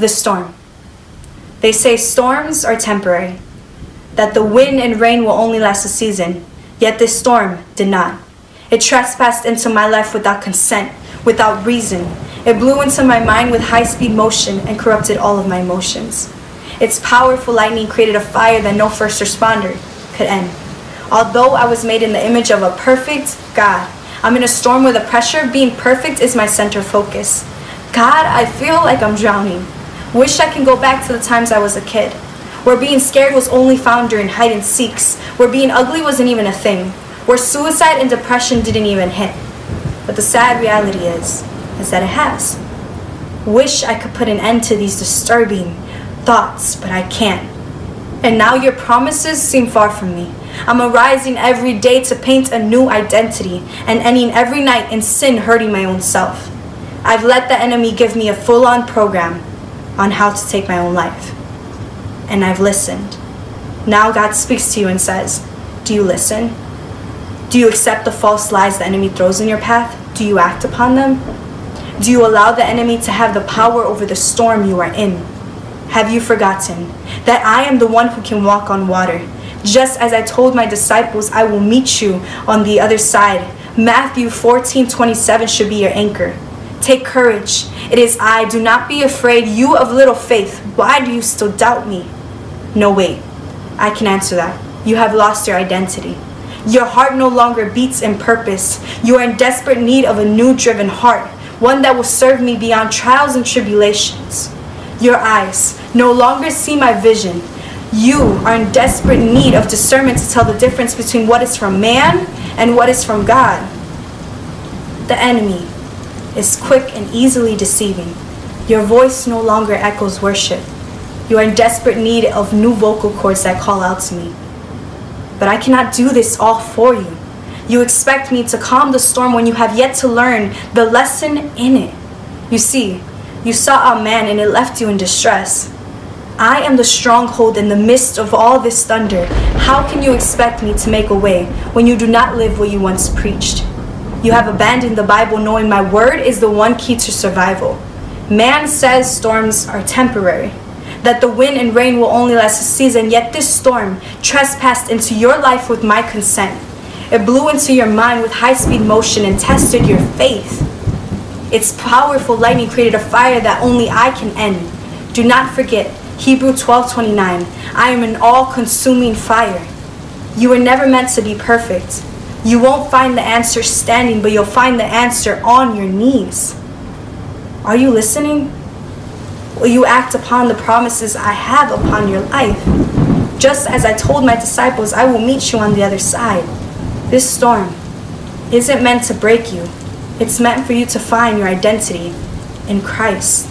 the storm. They say storms are temporary, that the wind and rain will only last a season, yet this storm did not. It trespassed into my life without consent, without reason. It blew into my mind with high-speed motion and corrupted all of my emotions. Its powerful lightning created a fire that no first responder could end. Although I was made in the image of a perfect God, I'm in a storm where the pressure of being perfect is my center focus. God, I feel like I'm drowning. Wish I can go back to the times I was a kid, where being scared was only found during hide and seeks, where being ugly wasn't even a thing, where suicide and depression didn't even hit. But the sad reality is that it has. Wish I could put an end to these disturbing thoughts, but I can't. And now your promises seem far from me. I'm arising every day to paint a new identity and ending every night in sin, hurting my own self. I've let the enemy give me a full-on program on how to take my own life. And I've listened. Now God speaks to you and says, do you listen? Do you accept the false lies the enemy throws in your path? Do you act upon them? Do you allow the enemy to have the power over the storm you are in? Have you forgotten that I am the one who can walk on water? Just as I told my disciples, I will meet you on the other side. Matthew 14:27 should be your anchor. Take courage. It is I. Do not be afraid, you of little faith. Why do you still doubt me? No, wait. I can answer that. You have lost your identity. Your heart no longer beats in purpose. You are in desperate need of a new driven heart, one that will serve me beyond trials and tribulations. Your eyes no longer see my vision. You are in desperate need of discernment to tell the difference between what is from man and what is from God. The enemy is quick and easily deceiving. Your voice no longer echoes worship. You are in desperate need of new vocal cords that call out to me. But I cannot do this all for you. You expect me to calm the storm when you have yet to learn the lesson in it. You see, you saw a man and it left you in distress. I am the stronghold in the midst of all this thunder. How can you expect me to make a way when you do not live what you once preached? You have abandoned the Bible knowing my word is the one key to survival. Man says storms are temporary, that the wind and rain will only last a season, yet this storm trespassed into your life with my consent. It blew into your mind with high-speed motion and tested your faith. Its powerful lightning created a fire that only I can end. Do not forget, Hebrews 12:29, I am an all-consuming fire. You were never meant to be perfect. You won't find the answer standing, but you'll find the answer on your knees. Are you listening? Will you act upon the promises I have upon your life? Just as I told my disciples, I will meet you on the other side. This storm isn't meant to break you. It's meant for you to find your identity in Christ.